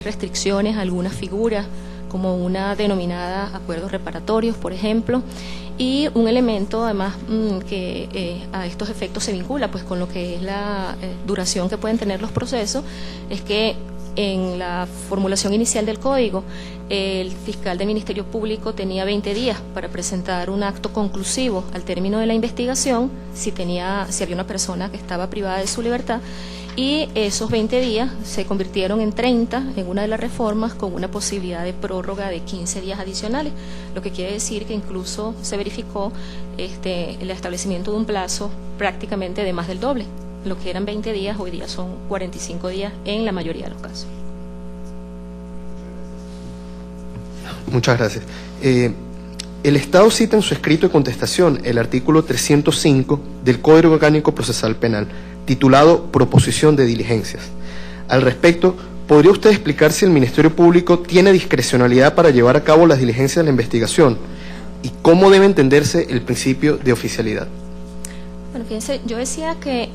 restricciones a algunas figuras, como una denominada acuerdos reparatorios, por ejemplo, y un elemento además que a estos efectos se vincula pues con lo que es la duración que pueden tener los procesos, es que en la formulación inicial del código el fiscal del Ministerio Público tenía 20 días para presentar un acto conclusivo al término de la investigación si había una persona que estaba privada de su libertad, y esos 20 días se convirtieron en 30 en una de las reformas, con una posibilidad de prórroga de 15 días adicionales, lo que quiere decir que incluso se verificó el establecimiento de un plazo prácticamente de más del doble. Lo que eran 20 días, hoy día son 45 días en la mayoría de los casos. Muchas gracias. El Estado cita en su escrito de contestación el artículo 305 del Código Orgánico Procesal Penal, titulado Proposición de Diligencias. Al respecto, ¿podría usted explicar si el Ministerio Público tiene discrecionalidad para llevar a cabo las diligencias de la investigación y cómo debe entenderse el principio de oficialidad? Bueno, fíjense, yo decía que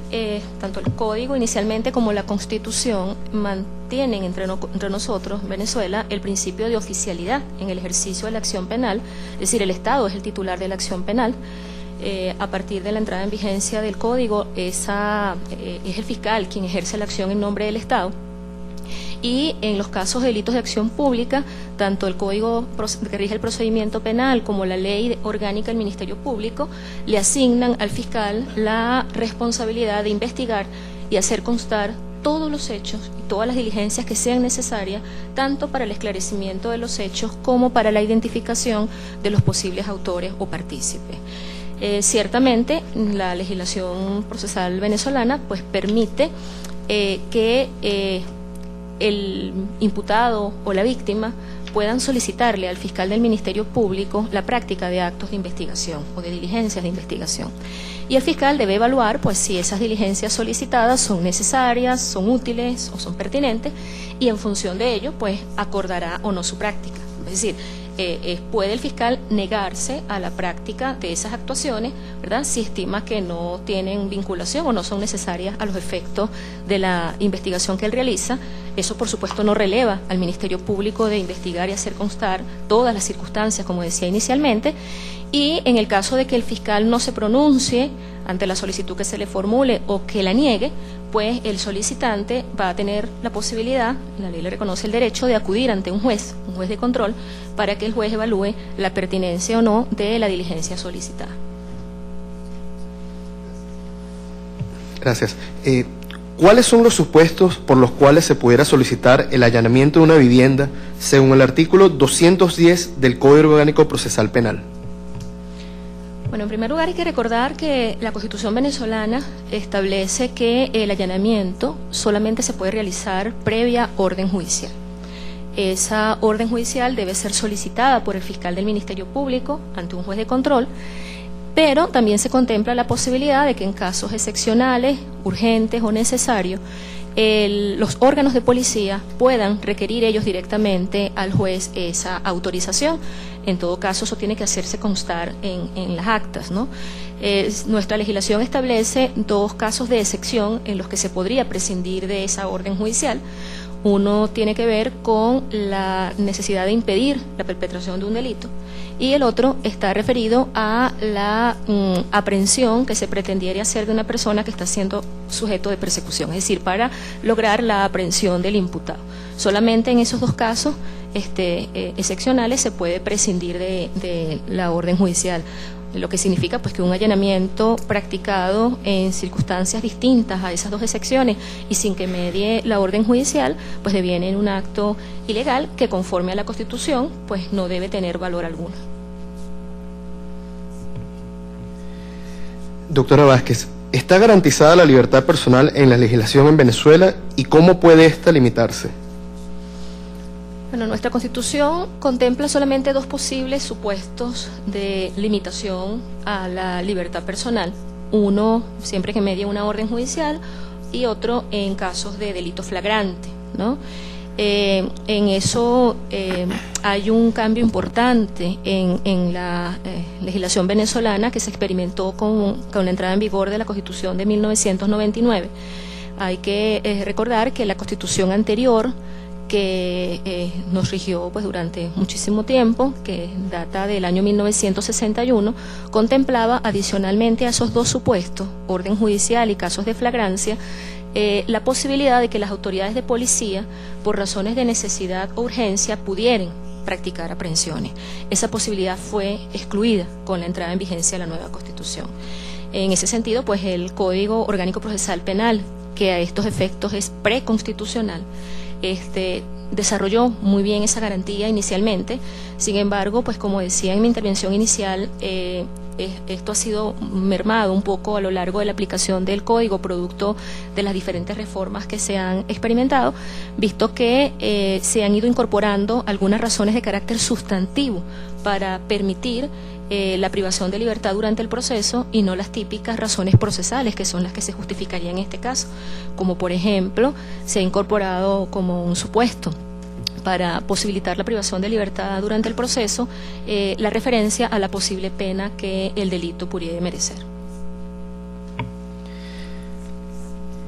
tanto el Código inicialmente como la Constitución mantienen entre nosotros, Venezuela, el principio de oficialidad en el ejercicio de la acción penal, es decir, el Estado es el titular de la acción penal. A partir de la entrada en vigencia del Código, es el fiscal quien ejerce la acción en nombre del Estado. Y en los casos de delitos de acción pública, tanto el Código que rige el procedimiento penal como la Ley Orgánica del Ministerio Público le asignan al fiscal la responsabilidad de investigar y hacer constar todos los hechos y todas las diligencias que sean necesarias, tanto para el esclarecimiento de los hechos como para la identificación de los posibles autores o partícipes. Ciertamente, la legislación procesal venezolana pues permite que el imputado o la víctima puedan solicitarle al fiscal del Ministerio Público la práctica de actos de investigación o de diligencias de investigación. Y el fiscal debe evaluar pues si esas diligencias solicitadas son necesarias, son útiles o son pertinentes, y en función de ello pues acordará o no su práctica. Es decir, puede el fiscal negarse a la práctica de esas actuaciones, ¿verdad?, si estima que no tienen vinculación o no son necesarias a los efectos de la investigación que él realiza. Eso, por supuesto, no releva al Ministerio Público de investigar y hacer constar todas las circunstancias, como decía inicialmente, y en el caso de que el fiscal no se pronuncie ante la solicitud que se le formule o que la niegue, pues el solicitante va a tener la posibilidad, la ley le reconoce el derecho de acudir ante un juez de control, para que el juez evalúe la pertinencia o no de la diligencia solicitada. Gracias. ¿Cuáles son los supuestos por los cuales se pudiera solicitar el allanamiento de una vivienda según el artículo 210 del Código Orgánico Procesal Penal? Bueno, en primer lugar hay que recordar que la Constitución venezolana establece que el allanamiento solamente se puede realizar previa orden judicial. Esa orden judicial debe ser solicitada por el fiscal del Ministerio Público ante un juez de control, pero también se contempla la posibilidad de que en casos excepcionales, urgentes o necesarios, los órganos de policía puedan requerir ellos directamente al juez esa autorización. En todo caso, eso tiene que hacerse constar en las actas, ¿no? Nuestra legislación establece dos casos de excepción en los que se podría prescindir de esa orden judicial. Uno tiene que ver con la necesidad de impedir la perpetración de un delito, y el otro está referido a la aprehensión que se pretendiera hacer de una persona que está siendo sujeto de persecución, es decir, para lograr la aprehensión del imputado. Solamente en esos dos casos excepcionales se puede prescindir de la orden judicial, lo que significa pues que un allanamiento practicado en circunstancias distintas a esas dos excepciones y sin que medie la orden judicial, pues deviene en un acto ilegal que, conforme a la Constitución, pues no debe tener valor alguno. Doctora Vázquez, ¿está garantizada la libertad personal en la legislación en Venezuela y cómo puede esta limitarse? Bueno, nuestra Constitución contempla solamente dos posibles supuestos de limitación a la libertad personal. Uno, siempre que medie una orden judicial, y otro en casos de delito flagrante, ¿no? En eso hay un cambio importante en la legislación venezolana que se experimentó con la entrada en vigor de la Constitución de 1999. Hay que recordar que la Constitución anterior que nos rigió pues durante muchísimo tiempo, que data del año 1961, contemplaba adicionalmente a esos dos supuestos, orden judicial y casos de flagrancia, la posibilidad de que las autoridades de policía, por razones de necesidad o urgencia, pudieran practicar aprehensiones. Esa posibilidad fue excluida con la entrada en vigencia de la nueva Constitución. En ese sentido, pues el Código Orgánico Procesal Penal, que a estos efectos es preconstitucional, desarrolló muy bien esa garantía inicialmente. Sin embargo, pues como decía en mi intervención inicial, esto ha sido mermado un poco a lo largo de la aplicación del código, producto de las diferentes reformas que se han experimentado, visto que se han ido incorporando algunas razones de carácter sustantivo para permitir la privación de libertad durante el proceso y no las típicas razones procesales, que son las que se justificarían en este caso, como por ejemplo se ha incorporado como un supuesto para posibilitar la privación de libertad durante el proceso, la referencia a la posible pena que el delito pudiera merecer.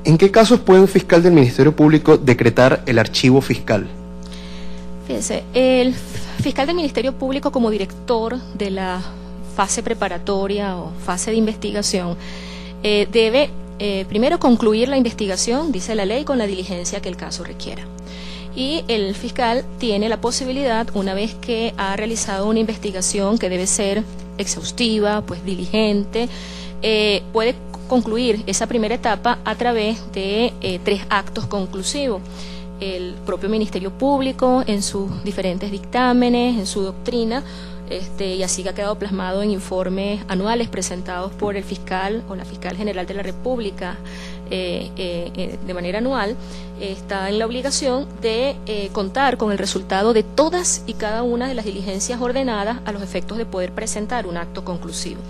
¿En qué casos puede un fiscal del Ministerio Público decretar el archivo fiscal? Fíjese, el fiscal del Ministerio Público, como director de la fase preparatoria o fase de investigación, debe primero concluir la investigación, dice la ley, con la diligencia que el caso requiera. Y el fiscal tiene la posibilidad, una vez que ha realizado una investigación que debe ser exhaustiva, pues diligente, puede concluir esa primera etapa a través de 3 actos conclusivos. El propio Ministerio Público, en sus diferentes dictámenes, en su doctrina, y así que ha quedado plasmado en informes anuales presentados por el fiscal o la fiscal general de la República de manera anual, está en la obligación de contar con el resultado de todas y cada una de las diligencias ordenadas a los efectos de poder presentar un acto conclusivo.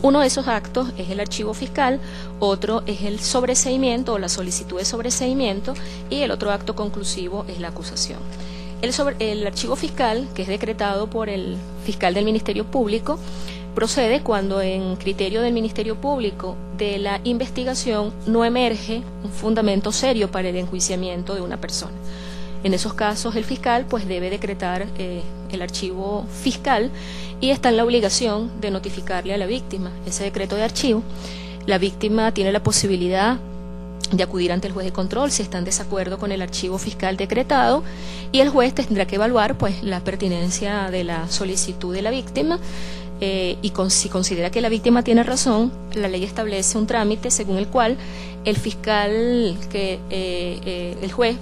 Uno de esos actos es el archivo fiscal, otro es el sobreseimiento o la solicitud de sobreseimiento, y el otro acto conclusivo es la acusación. El archivo fiscal, que es decretado por el fiscal del Ministerio Público, procede cuando en criterio del Ministerio Público de la investigación no emerge un fundamento serio para el enjuiciamiento de una persona. En esos casos el fiscal pues debe decretar el archivo fiscal y está en la obligación de notificarle a la víctima ese decreto de archivo. La víctima tiene la posibilidad de acudir ante el juez de control si está en desacuerdo con el archivo fiscal decretado, y el juez tendrá que evaluar pues la pertinencia de la solicitud de la víctima, y si considera que la víctima tiene razón, la ley establece un trámite según el cual el fiscal el juez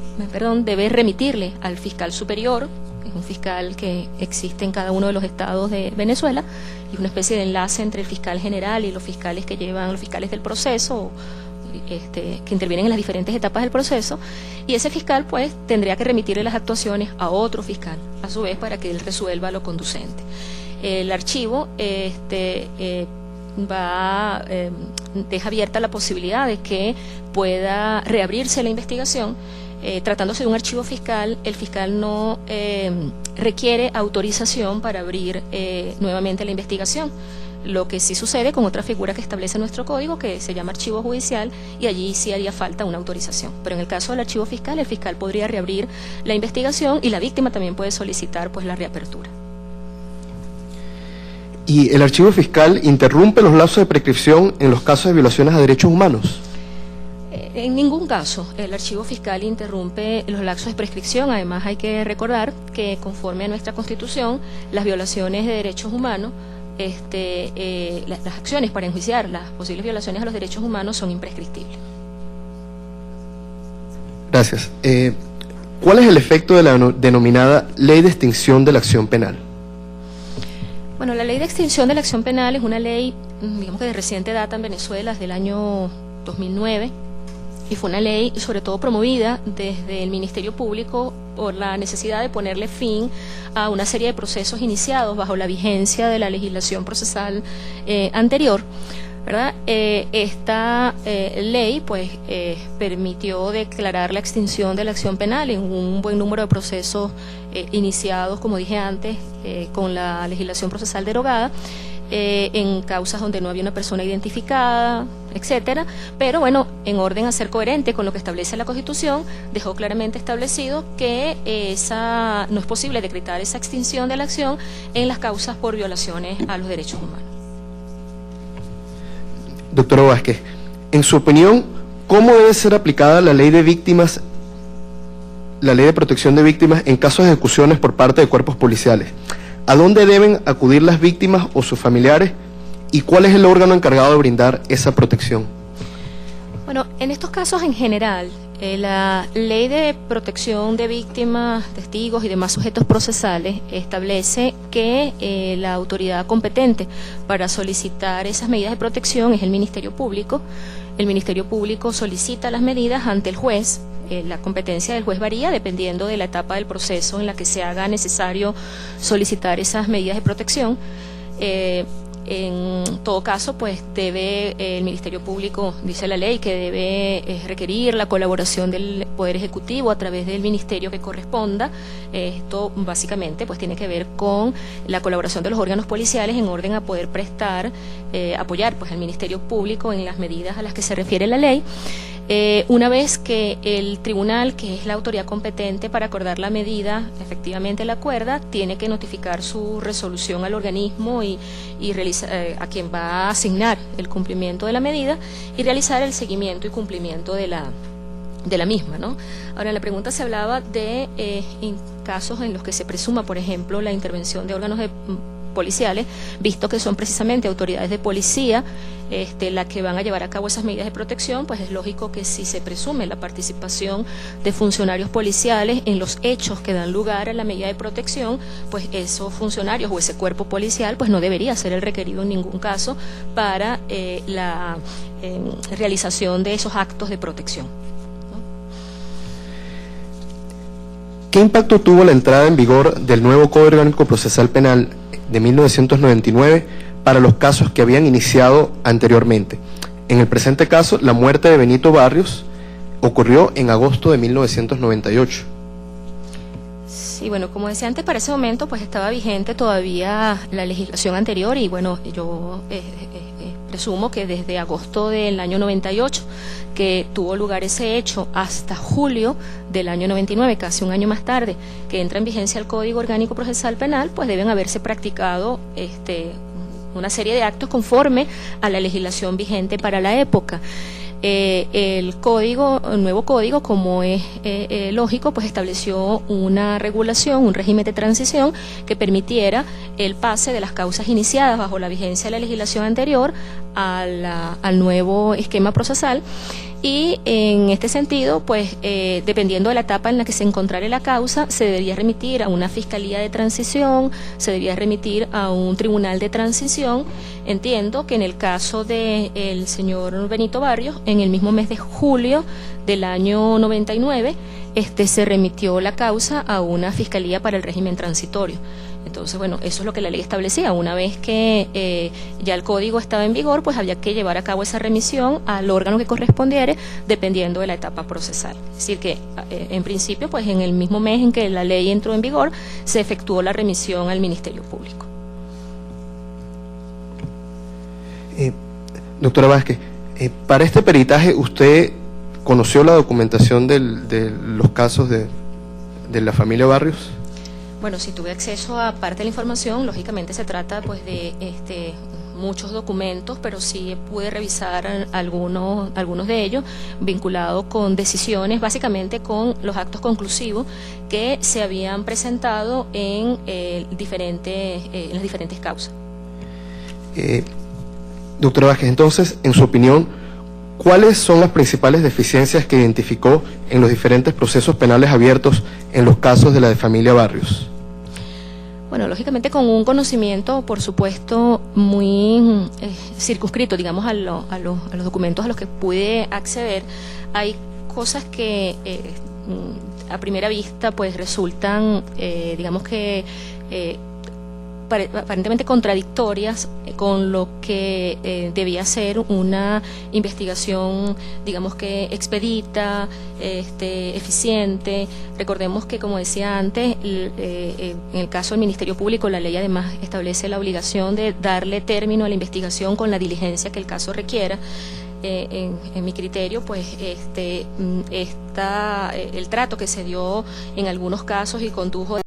debe remitirle al fiscal superior, que es un fiscal que existe en cada uno de los estados de Venezuela, y una especie de enlace entre el fiscal general y los fiscales del proceso, que intervienen en las diferentes etapas del proceso, y ese fiscal pues tendría que remitirle las actuaciones a otro fiscal, a su vez, para que él resuelva lo conducente. El archivo deja abierta la posibilidad de que pueda reabrirse la investigación. Tratándose de un archivo fiscal, el fiscal no requiere autorización para abrir nuevamente la investigación. Lo que sí sucede con otra figura que establece nuestro código, que se llama archivo judicial, y allí sí haría falta una autorización. Pero en el caso del archivo fiscal, el fiscal podría reabrir la investigación y la víctima también puede solicitar pues la reapertura. ¿Y el archivo fiscal interrumpe los lazos de prescripción en los casos de violaciones a derechos humanos? En ningún caso el archivo fiscal interrumpe los lapsos de prescripción. Además, hay que recordar que conforme a nuestra Constitución, las violaciones de derechos humanos, las acciones para enjuiciar las posibles violaciones a los derechos humanos son imprescriptibles. Gracias. ¿Cuál es el efecto de la denominada Ley de Extinción de la Acción Penal? Bueno, la Ley de Extinción de la Acción Penal es una ley, digamos que de reciente data en Venezuela, desde el año 2009, y fue una ley sobre todo promovida desde el Ministerio Público por la necesidad de ponerle fin a una serie de procesos iniciados bajo la vigencia de la legislación procesal anterior, ¿verdad? Esta ley pues permitió declarar la extinción de la acción penal en un buen número de procesos iniciados, como dije antes, con la legislación procesal derogada. en causas donde no había una persona identificada, etcétera, pero bueno, en orden a ser coherente con lo que establece la Constitución, dejó claramente establecido que no es posible decretar esa extinción de la acción en las causas por violaciones a los derechos humanos. Doctora Vázquez, en su opinión, ¿cómo debe ser aplicada la ley de víctimas, la ley de protección de víctimas en casos de ejecuciones por parte de cuerpos policiales? ¿A dónde deben acudir las víctimas o sus familiares? ¿Y cuál es el órgano encargado de brindar esa protección? Bueno, en estos casos en general, la Ley de Protección de Víctimas, Testigos y demás sujetos procesales establece que la autoridad competente para solicitar esas medidas de protección es el Ministerio Público. El Ministerio Público solicita las medidas ante el juez. La competencia del juez varía dependiendo de la etapa del proceso en la que se haga necesario solicitar esas medidas de protección. En todo caso, pues debe el Ministerio Público, dice la ley, que debe requerir la colaboración del Poder Ejecutivo a través del ministerio que corresponda. Esto básicamente pues tiene que ver con la colaboración de los órganos policiales en orden a poder apoyar pues al Ministerio Público en las medidas a las que se refiere la ley. Una vez que el tribunal, que es la autoridad competente para acordar la medida, efectivamente la acuerda, tiene que notificar su resolución al organismo y a quien va a asignar el cumplimiento de la medida y realizar el seguimiento y cumplimiento de la misma, ¿no? Ahora, en la pregunta se hablaba de casos en los que se presuma, por ejemplo, la intervención de órganos policiales, visto que son precisamente autoridades de policía las que van a llevar a cabo esas medidas de protección, pues es lógico que si se presume la participación de funcionarios policiales en los hechos que dan lugar a la medida de protección, pues esos funcionarios o ese cuerpo policial pues no debería ser el requerido en ningún caso para la realización de esos actos de protección. ¿Qué impacto tuvo la entrada en vigor del nuevo Código Orgánico Procesal Penal de 1999 para los casos que habían iniciado anteriormente? En el presente caso, la muerte de Benito Barrios ocurrió en agosto de 1998. Sí, bueno, como decía antes, para ese momento pues estaba vigente todavía la legislación anterior y bueno, yo presumo que desde agosto del año 98, que tuvo lugar ese hecho, hasta julio del año 99, casi un año más tarde, que entra en vigencia el Código Orgánico Procesal Penal, pues deben haberse practicado una serie de actos conforme a la legislación vigente para la época. El nuevo código, como es lógico, pues estableció una regulación, un régimen de transición que permitiera el pase de las causas iniciadas bajo la vigencia de la legislación anterior al nuevo esquema procesal. Y en este sentido, pues dependiendo de la etapa en la que se encontrara la causa, se debería remitir a una fiscalía de transición, se debería remitir a un tribunal de transición. Entiendo que en el caso del señor Benito Barrios, en el mismo mes de julio del año 99, se remitió la causa a una fiscalía para el régimen transitorio. Entonces, bueno, eso es lo que la ley establecía. Una vez que ya el código estaba en vigor, pues había que llevar a cabo esa remisión al órgano que correspondiere, dependiendo de la etapa procesal. Es decir, que en principio, pues en el mismo mes en que la ley entró en vigor, se efectuó la remisión al Ministerio Público. Doctora Vázquez, para este peritaje, ¿usted conoció la documentación de los casos de la familia Barrios? Bueno, si tuve acceso a parte de la información, lógicamente se trata pues de muchos documentos, pero sí pude revisar algunos de ellos vinculados con decisiones, básicamente con los actos conclusivos que se habían presentado en las diferentes causas. Doctora Vázquez, entonces, en su opinión, ¿cuáles son las principales deficiencias que identificó en los diferentes procesos penales abiertos en los casos de la familia Barrios? Bueno, lógicamente con un conocimiento, por supuesto, muy circunscrito, digamos, a los documentos a los que pude acceder, hay cosas que a primera vista pues resultan, digamos que aparentemente contradictorias con lo que debía ser una investigación, digamos que expedita, eficiente. Recordemos que, como decía antes, en el caso del Ministerio Público, la ley además establece la obligación de darle término a la investigación con la diligencia que el caso requiera. En mi criterio, pues el trato que se dio en algunos casos y condujo